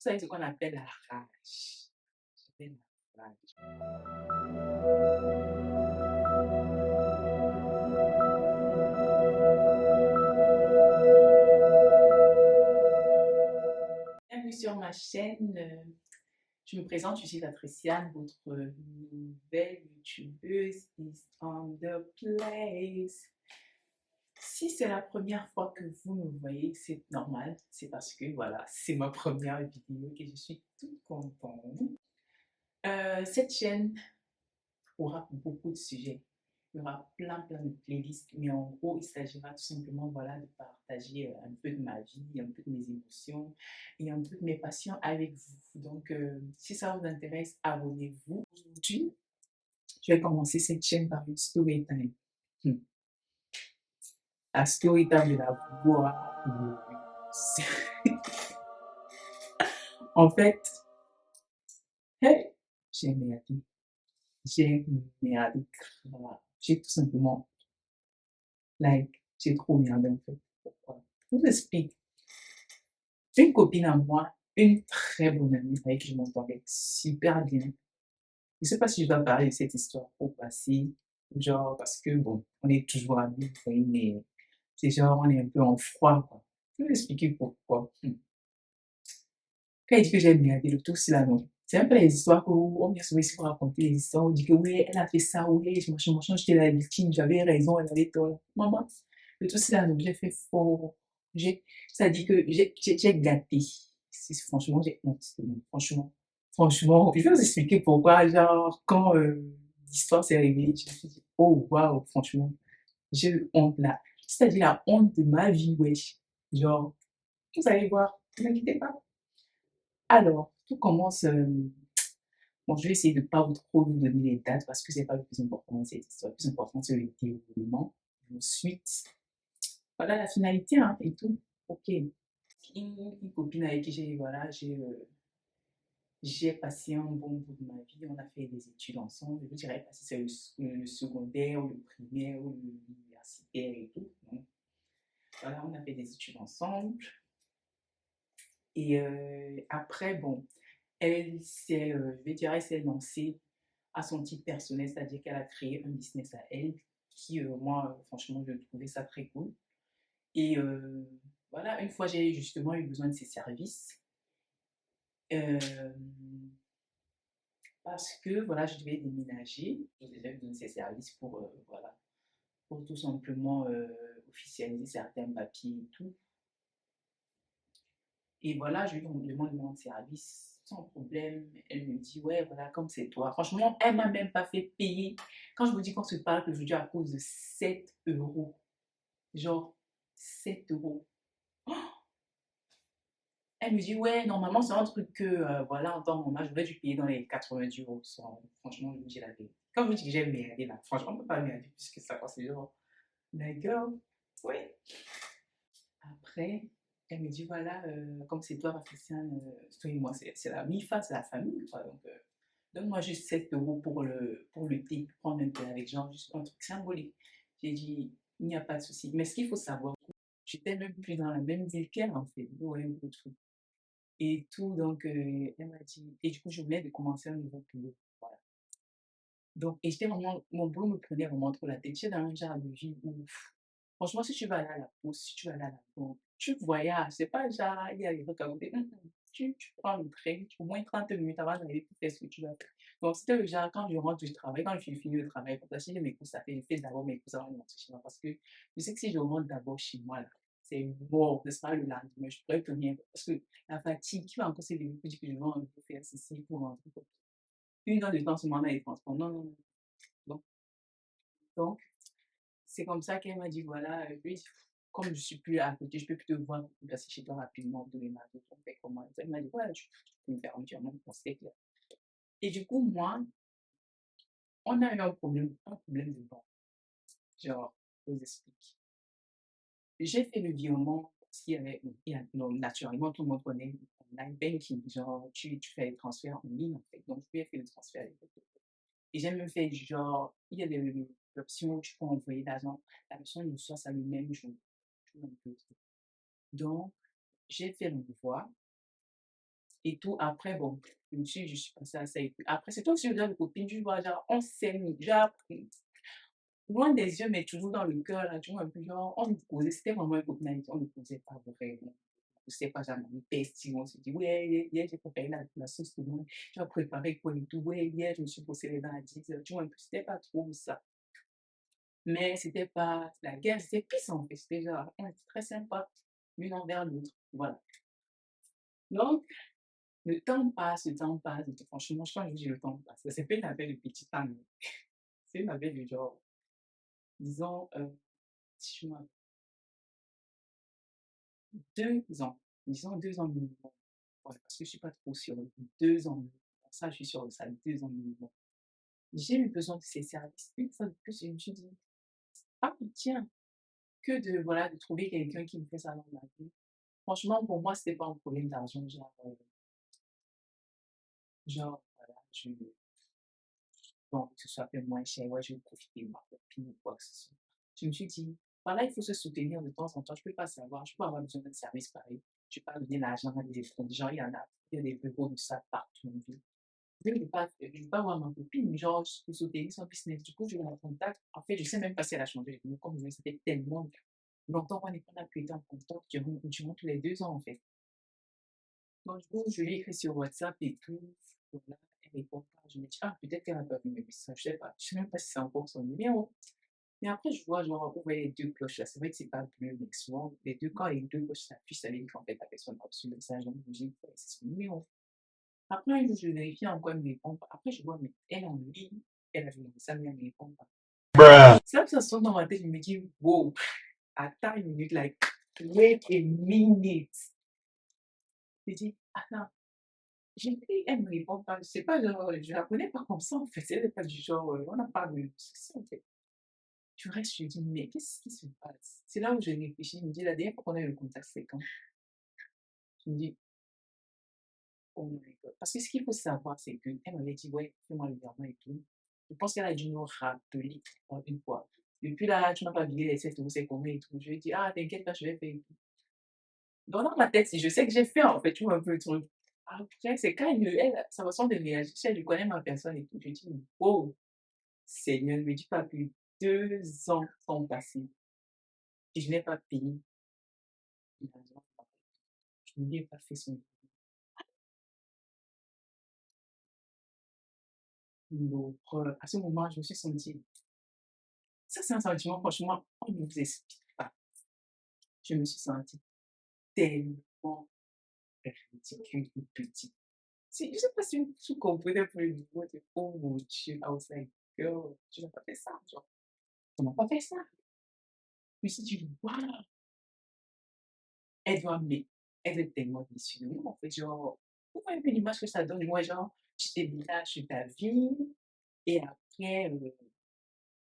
savez ce qu'on appelle la rage. J'avais la rage. Bienvenue sur ma chaîne. Je me présente, je suis Patriciane, votre nouvelle youtubeuse is on the place. Si c'est la première fois que vous me voyez, c'est normal. C'est parce que voilà, c'est ma première vidéo et je suis toute contente. Cette chaîne aura beaucoup de sujets. Il y aura plein de playlists, mais en gros, il s'agira tout simplement voilà, de partager un peu de ma vie, un peu de mes émotions et un peu de mes passions avec vous. Donc, si ça vous intéresse, abonnez-vous. Aujourd'hui, je vais commencer cette chaîne par une story time. La story time de la voix. En fait, hey, j'ai merdé. J'ai merdé grave. J'ai tout simplement, j'ai trop merdé en fait. Pourquoi? Je vous explique. Une copine à moi, une très bonne amie avec qui je m'entendais super bien. Je ne sais pas si je dois parler de cette histoire au passé, genre parce que bon, on est toujours amis, vous voyez, mais c'est genre on est un peu en froid, quoi. Je vais vous expliquer pourquoi. Quand il dit que j'ai merdé, le tout c'est là, non. C'est un peu les histoires qu'on vient souvent ici pour raconter les histoires. On dit que oui, elle a fait ça, oui, machin, j'étais la victime, j'avais raison, elle avait tort. Maman, le tout c'est là, non, j'ai fait fort. Ça dit que j'ai gâté. Franchement, j'ai honte de moi. Franchement, je vais vous expliquer pourquoi. Genre, quand l'histoire s'est révélée, je me suis dit, oh waouh, franchement, j'ai eu honte là. C'est-à-dire la honte de ma vie, wesh. Genre, vous allez voir, ne inquiétez pas. Alors, tout commence. Bon, je vais essayer de ne pas trop vous donner les dates parce que c'est pas le plus important dans cette histoire. Le plus important, c'est le déroulement. Ensuite, voilà la finalité hein, et tout. Ok. Une copine avec qui voilà, j'ai passé un bon bout de ma vie. On a fait des études ensemble. Je vous dirais pas si c'est le secondaire ou le primaire ou l'universitaire et tout. Donc, voilà, on a fait des études ensemble. Et après, bon, je vais dire, elle s'est lancée à son titre personnel, c'est-à-dire qu'elle a créé un business à elle, qui, moi, franchement, je trouvais ça très cool. Et voilà, une fois, j'ai justement eu besoin de ses services, euh, parce que, voilà, je devais déménager, je devais besoin de ses services pour, voilà, pour tout simplement officialiser certains papiers et tout. Et voilà, je lui demande mon service sans problème. Elle me dit, ouais, voilà, comme c'est toi. Franchement, elle m'a même pas fait payer. Quand je vous dis qu'on se parle aujourd'hui à cause de 7 euros, genre 7 euros. Oh, elle me dit, ouais, normalement, c'est un truc que, voilà, en temps normal, je voulais dû payer dans les 90 euros. Franchement, je vous dis la vérité. Quand je vous dis que j'ai merdé là, franchement, on ne peut pas merder plus que ça, parce que c'est genre, la girl, ouais. Après, elle me dit, voilà, comme c'est toi, Patricia, toi et moi, c'est la MIFA, c'est la famille, quoi. Donc, donne-moi juste 7 euros pour le thé, prendre un thé avec genre, juste un truc symbolique. J'ai dit, il n'y a pas de souci. Mais ce qu'il faut savoir, j'étais même plus dans la même ville qu'elle, en fait. Ouais, un peu de truc. Et tout, donc, elle m'a dit, et du coup, je venais de commencer un nouveau boulot. Voilà. Donc, et j'étais vraiment, mon boulot me prenait vraiment trop la tête. J'étais dans un genre de vie où, franchement, si tu vas aller à la poste, si tu vas aller à la banque, tu voyages. C'est pas genre, il y a les trucs à côté. Tu prends le train, au moins 30 minutes avant d'aller pour faire ce que tu vas faire. Donc, c'était le genre, quand je rentre du travail, quand je finis le travail, pour si j'ai mes courses à faire, je fais d'abord mes courses avant de rentrer chez moi. Parce que je sais que si je rentre d'abord chez moi, là, c'est mort, n'est-ce pas, le lendemain, je pourrais plus rien. Parce que la fatigue, qui va encore se lever pour dire que je vais un peu faire ceci pour rentrer. Une heure de temps seulement dans les transports. Non, non, non. Bon. Donc, c'est comme ça qu'elle m'a dit, voilà, lui, comme je suis plus à côté, je peux plus te voir passer chez toi rapidement demain matin. On fait comment? Elle m'a dit, ouais, tu peux me faire un petit moment pour c'est clair. Et du coup, moi, on a eu un problème de banque. Genre, je vous explique. J'ai fait le virement parce qu'il y avait, non, naturellement, tout le monde connaît online banking. Genre, tu fais les transferts en ligne, en fait. Donc, je lui ai fait le transfert. Et j'ai même fait genre, il y a des options où tu peux envoyer l'argent. La personne reçoit ça le même jour. Tu vois un peu le truc. Donc, j'ai fait l'envoi et tout. Après, bon, je suis passée à ça et puis après, c'est toi aussi, genre de copine, tu vois, genre, on s'aime, genre, loin des yeux, mais toujours dans le cœur, là, tu vois, un peu genre, on nous posait, c'était vraiment une copine, on ne posait pas vraiment. C'est pas jamais bestie, on se dit, ouais, hier, j'ai préparé la sauce tomate, tu as préparé quoi et tout, ouais, hier, je me suis bossé les dents à 10 heures, tu vois, un peu, c'était pas trop ça. Mais c'était pas la guerre, c'était pisse en fait, c'était genre, on était très sympa, l'une envers l'autre, voilà. Donc, le temps passe, et tout, franchement, je pense que je dis le temps passe. C'est pas une affaire de petit temps, mais c'est une affaire de genre, disons, si je m'en 2 ans, disons 2 ans minimum. Ouais, parce que je suis pas trop sûre, 2 ans minimum. Ça, je suis sûre de ça, 2 ans minimum. J'ai eu besoin de ces services. Une fois de plus, je me suis dit, ah tiens, que de, voilà, de trouver quelqu'un qui me fait ça dans ma vie. Franchement, pour moi, c'était pas un problème d'argent, voilà, bon, que ce soit fait moins cher, ouais, je vais profiter de ma copine ou quoi que ce soit. Je me suis dit, voilà, il faut se soutenir de temps en temps. Je peux pas savoir, je peux avoir besoin d'un service pareil. Je peux pas donner l'argent à des gens, il y a des bureaux de ça partout en ville. Je vais pas voir ma copine, genre, pour soutenir son business. Du coup, je la contacte. En fait, je sais même pas si elle a changé de nom, comme ça fait tellement longtemps qu'on a pu être en contact durant tous les 2 ans, en fait. Donc, du coup, je lui ai écrit sur WhatsApp et tout. Voilà, elle répond pas. Je me dis, ah, peut-être qu'elle a pas vu mes messages. Je sais pas. Je sais même pas si c'est encore son numéro. Mais après, je vois, genre, vous voyez les deux cloches là. C'est vrai que c'est pas bleu, mais souvent, quand les deux cloches s'affichent, ça veut dire qu'en fait, la personne a reçu le message. Donc, je me dis, ouais, c'est son numéro. Après, un jour, je vérifie encore, elle me répond pas. Après, je vois, mais elle en ligne, elle a vu mon message, mais elle me répond pas. Ça, ça sonne dans ma tête, je me dis, wow, attends une minute, like, wait a minute. Je dis, attends. J'ai dit, elle me répond pas. C'est pas genre, je la connais pas comme ça en fait. Elle est pas du genre, on n'a pas de soucis en fait. Tu restes, je dis, mais qu'est-ce qui se passe? C'est là où je réfléchis. Je me dis, la dernière fois qu'on a eu le contact, c'est quand? Je me dis, oh my god. Parce que ce qu'il faut savoir, c'est qu'elle m'avait dit, ouais, fais-moi le virement et tout. Je pense qu'elle a dû me rappeler une fois. Depuis là, tu n'as pas oublié les 7 euros, c'est combien et tout. Je lui ai dit, ah, t'inquiète pas, je vais faire et tout. Dans ma tête, si je sais que j'ai fait en fait, tu vois un peu le truc. Après, c'est quand sa façon de réagir, si elle connaît ma personne et tout, je dis, wow. Seigneur, ne me dis pas que 2 ans sont passés et je n'ai pas payé l'argent. Je n'ai pas fait son l'horreur. À ce moment, je me suis sentie ça c'est un sentiment franchement, on ne vous explique pas. Je me suis sentie tellement ridicule et petite. Si je sais pas si tu comprenais un peu le niveau de «Oh mon Dieu», I was like: «Girl, tu n'as pas fait ça, genre, tu n'as pas fait ça». Je me suis dit: «Waouh, elle doit m'aimer, elle est tellement déçue de moi». En fait, genre, vous voyez un peu l'image que ça donne, moi, genre, tu déménages sur ta vie et après,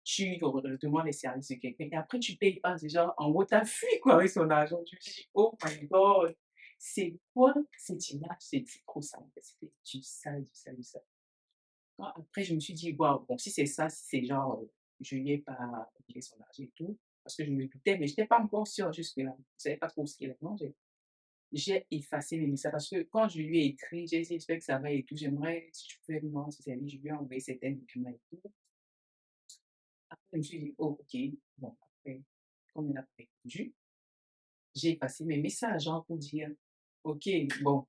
tu demandes les services de quelqu'un et après tu payes pas, c'est genre, en gros, tu as fui quoi avec son argent. Je me suis dit: «Oh my God, c'est quoi cette image?» C'est trop ça, en fait, c'était du sale, du sale, du sale. Après, je me suis dit: «Waouh, bon, si c'est ça, si c'est genre, je lui ai pas payé son argent et tout», parce que je me doutais, mais je n'étais pas encore sûre jusque-là. Je ne savais pas trop ce qu'il allait manger. J'ai effacé mes messages parce que quand je lui ai écrit, j'ai dit: «J'espère que ça va et tout, j'aimerais si tu pouvais me rendre ce service». Je lui ai envoyé certains documents et tout. Après, je me suis dit: «Oh OK». Bon, après, comme il n'a pas répondu, j'ai effacé mes messages, hein, pour dire: «OK, bon,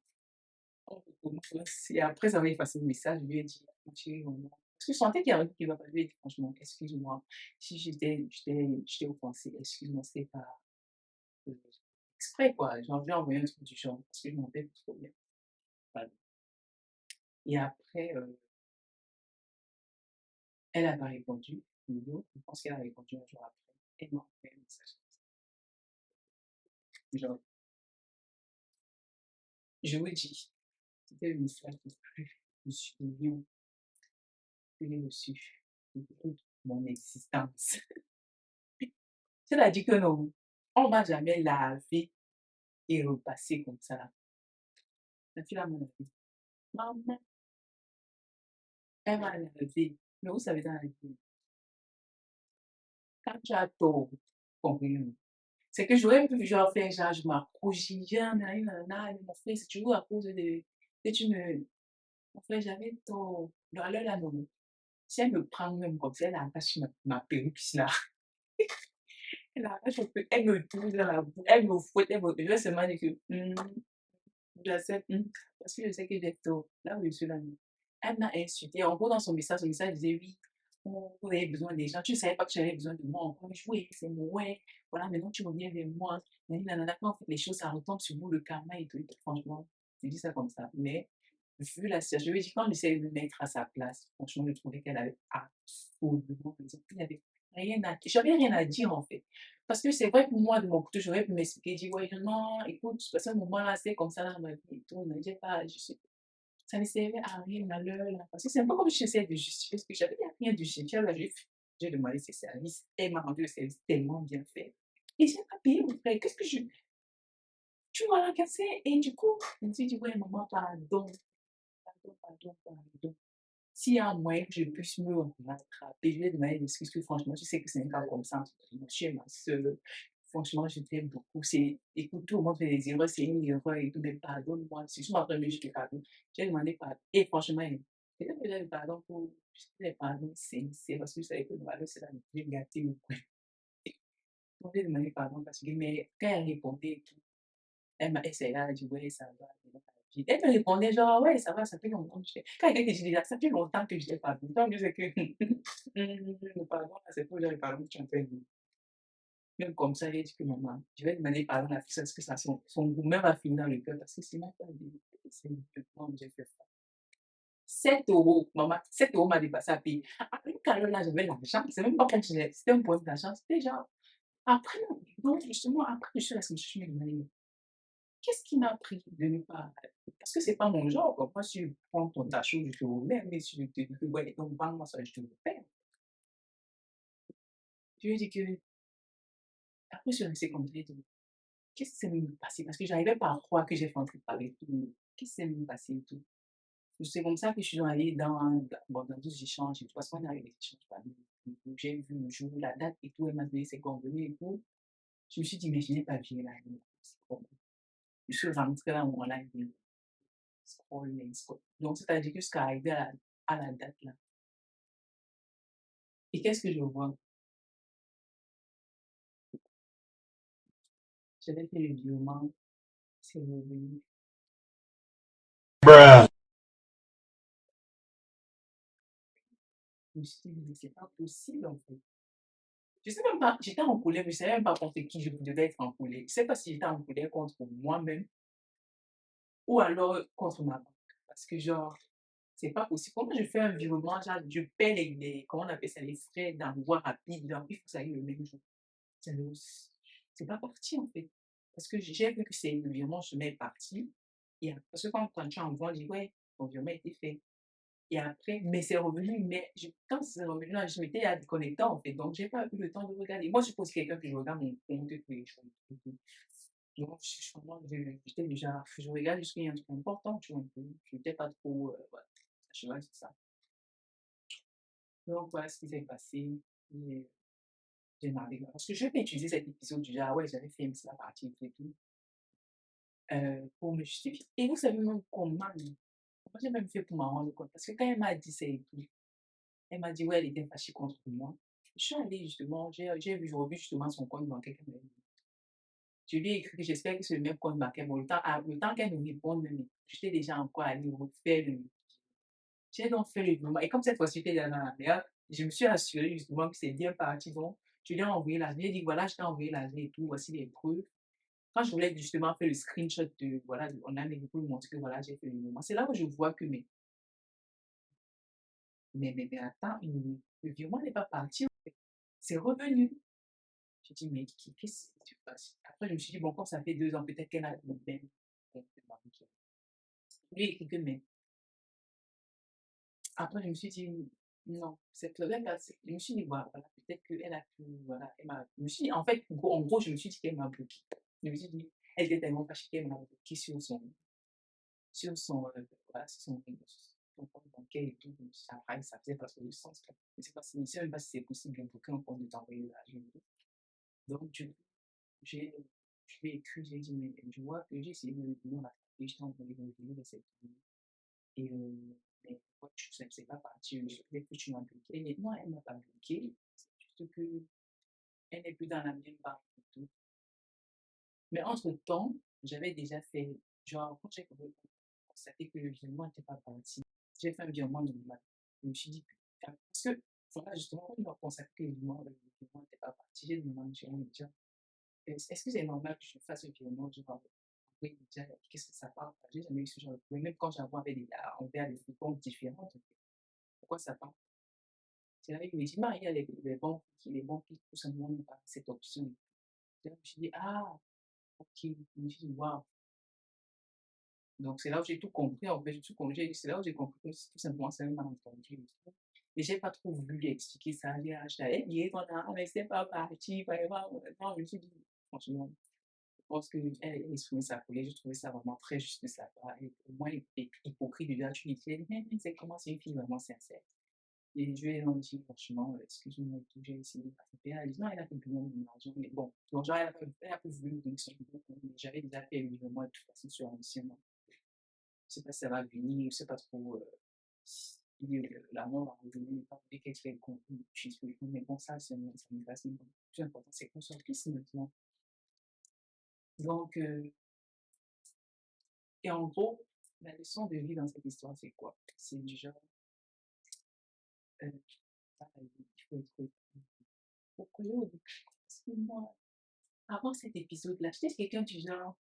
on recommence». Et après avoir effacé le message, je lui ai dit: «Mon chéri, vraiment» parce que je sentais qu'il y a un truc qui va pas. Je lui ai dit: «Franchement, excuse-moi, si j'étais offensée, excuse-moi, c'était pas, heu, exprès quoi». Genre, je lui ai envoyé un truc du genre parce que je m'en rappelle plus trop bien. Voilà. Et après, elle n'a pas répondu. Je pense qu'elle a répondu un jour après. Elle m'a envoyé un message genre, je vous dis, c'était le message le plus mignon que j'ai reçu de toute mon existence. C'est-à-dire que non, on m'a jamais lavé et repassé comme ça. La fille là m'a lavé. Maman, elle m'a lavé. Mais vous savez dans la vie, quand tu as tort, comprenez. C'est que j'aurais pu genre faire genre je m'accroche, j'ai dit: «Ah nanani nanana, mais mon frère, c'est toujours à cause de que tu me... En fait, j'avais tort. Non, alors là, non. Si elle me prend même comme ça, elle attache ma perruque là. Elle arrache un peu, elle me touche dans la bouche, elle me fouette, elle me... Je vais seulement dire que j'accepte, parce que je sais que j'ai tort. Là où je suis là, non. Elle m'a insulté. En gros, dans son message disait oui. Oh, vous avez besoin des gens. Tu ne savais pas que tu avais besoin de moi encore. Je dis, oui, c'est moi. Ouais. Voilà, maintenant tu reviens vers moi. Quand en fait, les choses, ça retombe sur vous, le karma et tout. Franchement, je dis ça comme ça. Mais vu la situation, je lui ai dit, quand j'essaie de me mettre à sa place, franchement, je trouvais qu'elle avait absolument raison. Il n'y avait rien à dire. J'avais rien à dire en fait. Parce que c'est vrai que moi, de mon côté, j'aurais pu m'expliquer, dire, ouais, non, écoute, à ce moment-là, c'est comme ça dans ma vie et tout. Mais j'ai pas, ça ne servait à rien, malheur, là. Parce que c'est un peu comme je j'essaie de justifier, parce que j'avais rien de justifier. Là, j'ai demandé ses services. Elle m'a rendu le service tellement bien fait. Et j'ai pas payé mon frère. Qu'est-ce que je. Tu m'as ragassé. Et du coup, je me suis dit, ouais, maman, pardon. S'il y a un moyen que je puisse me rattraper, je vais demander des excuses, que franchement, tu sais que c'est un cas comme ça. Je suis ma soeur. Franchement, je t'aime beaucoup. Écoute, tout le monde fait des erreurs, c'est une erreur et tout, mais pardonne-moi. Si je m'entends mieux, je te pardonne. J'ai demandé pardon. Et franchement, peut-être que j'ai le pardon pour. Je sais les pardons sincères parce que je savais que le pardon, c'est la vie gâtée ou quoi. Donc, j'ai demandé pardon parce que, mais quand elle répondait et tout, elle m'a essayé, elle a dit, ouais, ça va. Elle me répondait genre, ouais, ça fait longtemps que je t'ai. Quand quelqu'un te dit déjà, ça fait longtemps que je t'ai pas vu. Donc, je sais que le pardon, là, c'est pour dire le pardon que tu es en train de dire. Même comme ça, j'ai dit que maman, je vais demander pardon à la fille, parce que ça, son goût même va finir dans le cœur, parce que c'est même pas dit. C'est moi, j'ai fait ça. 7 €, maman, 7 € m'a dépassé à payer. Après, quand là, j'avais l'argent, c'est même pas comme si c'était un problème d'argent, c'était genre, après, donc, justement, après, je suis restée, je me suis dit, qu'est-ce qui m'a pris de ne pas. Parce que c'est pas mon genre, quoi. Moi, si je prends ta chose, je te remets, mais si je te dis que, ouais, donc, vends-moi ça, je te le fais. Je lui ai dit que, après, je suis restée comme ça, j'ai dit, qu'est-ce qui s'est même passé? Parce que j'arrivais pas à croire que j'ai fait un truc pareil. Qu'est-ce qui s'est même passé et tout? C'est comme ça que je suis allée bon, dans des échanges et tout, parce qu'on a eu des échanges par mail. J'ai vu le jour, la date et tout, elle m'a donné ses coordonnées et tout. Je me suis dit, mais je n'ai pas vu la ligne. Je suis rentrée là, on l'a vu. Scroll. Donc, c'est-à-dire que jusqu'à arriver à la date là. Et qu'est-ce que je vois? J'avais fait le virement, c'est revenu. Bruh. Je me suis dit, mais c'est pas possible en fait. Je sais même pas, j'étais en colère, mais je savais même pas contre qui je devais être en colère. Je sais pas si j'étais en colère contre moi-même ou alors contre ma banque. Parce que genre, c'est pas possible. Comment je fais un virement, genre, je paie comment on appelle ça, les frais d'envoi rapide, genre, il faut que ça aille le même jour. C'est le- c'est pas parti en fait. Parce que j'ai vu que c'est le virement se met parti. Parce que quand tu envoies, on dit ouais, ton virement a été fait. Et après, mais c'est revenu, mais quand c'est revenu, là, je m'étais déconnectée en fait. Donc, j'ai pas eu le temps de regarder. Moi, je suppose quelqu'un que je regarde mon compte tous les jours. Donc, j'étais déjà, je regarde jusqu'à un truc important, tu vois. Je n'étais pas trop, voilà, je vois, c'est ça. Donc, voilà ce qui s'est passé. Et j'ai marre. Parce que je vais utiliser cet épisode du genre, ouais, j'avais fait la partie et tout, pour me justifier. Et vous savez même comment, moi j'ai même fait pour m'en rendre compte. Parce que quand elle m'a dit ça et tout, elle m'a dit, ouais, elle était fâchée contre moi. Je suis allée justement, revu justement son compte bancaire qu'elle m'avait dit. Je lui ai écrit que j'espère que c'est le même compte bancaire. Bon, le temps qu'elle nous réponde, même, j'étais déjà encore allée refaire le. J'ai donc fait le virement. Et comme cette fois-ci, j'étais dans la mer, je me suis assurée justement que c'est bien parti. Donc, je lui ai envoyé l'argent. J'ai dit, voilà, je t'ai envoyé l'argent et tout, voici les preuves. Quand je voulais justement faire le screenshot de, voilà, on a mis pour lui montrer que voilà, j'ai fait le virement. C'est là que je vois que, mais attends, le virement n'est pas parti, en fait. C'est revenu. J'ai dit, mais qu'est-ce qui se passe? Après, je me suis dit, bon, quand ça fait 2 ans, peut-être qu'elle a le même compte bancaire. Lui, il écrit que, mais après, je me suis dit, non, cette là je me suis dit, voilà, peut-être qu'elle a pu, voilà, je me suis dit, en fait, en gros, je me suis dit qu'elle m'a bloqué. Je me suis dit, elle était tellement fâchée qu'elle m'a bloqué voilà, son compte bancaire et tout. Après, ça faisait pas trop de sens, quoi. Je ne sais même pas si c'est possible de bloquer un compte de t'envoyer l'argent. Donc, du coup, j'ai, je lui ai écrit, j'ai dit, mais je vois que j'ai essayé de le rattraper, je t'ai envoyé le vidéo de cette vidéo. Et mais pourquoi tu ne sais pas partir? Je voulais que tu m'as bloqué. Et non, elle ne m'a pas bloqué. C'est juste que elle n'est plus dans la même barque et tout. Mais entre-temps, j'avais déjà fait, genre, quand j'ai constaté que le virement n'était pas parti, j'ai fait un virement normal. Je me suis dit, putain, parce que, voilà, justement, quand ils ont constaté que le virement n'était pas parti, j'ai demandé à me dire, est-ce que c'est normal que je fasse un virement, genre, oui, déjà, qu'est-ce que ça part? J'ai jamais eu ce genre de problème, même quand j'avais envers des comptes différents, donc, pourquoi ça part? C'est là, il me dit, Maria, les banques, tout simplement, n'ont pas cette option. Je me suis dit, ah, ok, je me suis dit, waouh. Donc, c'est là où j'ai tout compris, en fait, j'ai tout compris. C'est là où j'ai compris que tout simplement, c'est un malentendu et tout. Mais j'ai pas trop voulu lui expliquer ça. J'allais dire ton âme, mais c'est pas parti, vraiment. Non, je me suis dit, franchement, je pense qu'elle exprimait sa colère. J'ai trouvé ça vraiment très juste de sa part. Et au moins, hypocrite de dire, tu lui dis, mais c'est comment c'est une fille vraiment sincère. Et je lui ai dit, franchement, excuse-moi et tout, j'ai essayé de rattraper. Elle a dit, non, elle a complètement mon argent, mais bon. Donc, genre, elle a pas voulu me donner son numéro, mais j'avais déjà fait le virement de toute façon sur un ancien. Je sais pas si ça va venir, je sais pas trop si l'amour va revenir, pas dès qu'elle fait le contenu, je suis mais bon, ça me fascine. Le plus important, c'est qu'on soit ici maintenant. Donc, et en gros, la leçon de vie dans cette histoire, c'est quoi? C'est du genre, euh, il faut être. Pourquoi j'ai oublié? Excuse-moi. Avant cet épisode-là, j'étais quelqu'un du genre,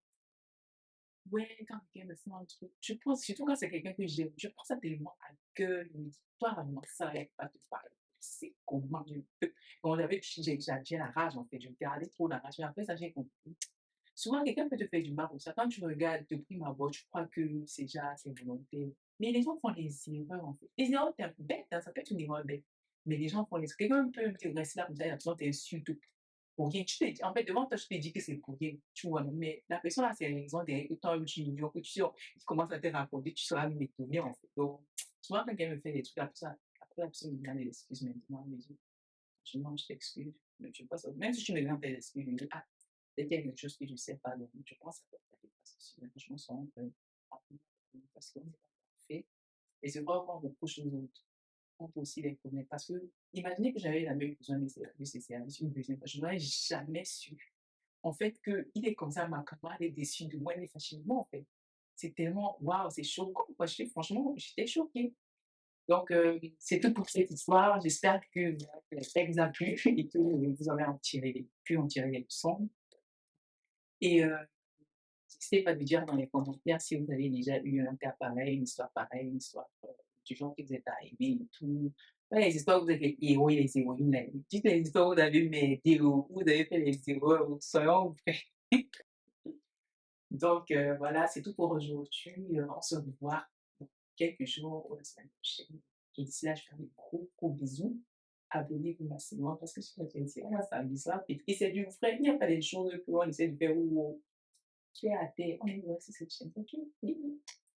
ouais, quand quelqu'un me fait un truc, je pense, surtout quand c'est quelqu'un que j'aime, je pense ça tellement à cœur, je me dis, toi, vraiment, ça n'arrête pas de parler. C'est comment je peux. Bon, j'ai la rage, en fait, je gardais trop la rage, mais après ça, j'ai compris. Souvent, quelqu'un peut te faire du mal pour ça. Quand tu regardes de prime abord, tu crois que c'est volontaire. Mais les gens font des erreurs, en fait. Les erreurs, t'es bête, hein, ça peut être une erreur bête. Mais les gens font des. Quelqu'un peut te rester là comme ça, il a besoin t'insulte pour rien. En fait, devant toi, je te dis que c'est pour rien, tu vois. Mais la personne a ses raisons derrière que toi, tu ignores, que tu sais, il commence à te raconter, tu seras même étonné, en fait. Donc, souvent, quand quelqu'un me fait des trucs, après la personne me demande des excuses maintenant, elle me dit, franchement, je t'excuse. Mais je pense, même si tu me demandes des excuses, je me dis, ah, peut-être qu'il y a quelque chose que je ne sais pas, donc je pense à toi, parce que franchement, ça, on peut apprendre, parce qu'on n'est pas parfait. Et c'est vrai qu'on reproche aux autres, on peut aussi les connaître. Parce que, imaginez que j'avais jamais eu besoin de ces services une deuxième fois, je n'aurais jamais su en fait, qu'il est comme ça, ma camarade est déçue de moi, elle est facilement, en fait. C'est tellement, waouh, c'est choquant, quoi. Franchement, j'étais choquée. Donc, c'est tout pour cette histoire. J'espère que voilà, que le texte a plu et que vous avez pu en tirer les leçons. Et n'hésitez pas à me dire dans les commentaires si vous avez déjà eu un cas pareil, une histoire pareille, une histoire du genre qui vous est arrivée et tout. Ouais, les histoires où vous êtes les héros et les héroïnes. Là. Dites les histoires où vous avez eu mes héros, où vous avez fait les héros, soyons donc voilà, c'est tout pour aujourd'hui. On se revoit dans quelques jours ou la semaine prochaine. Et d'ici là, je fais des gros, gros bisous. Abonnez-vous massivement parce que sur la chaîne, c'est moi, ça bizarre. Et c'est du vrai, il n'y a pas des choses qu'on essaie de faire où tu es à terre. On est sur cette chaîne. Ok?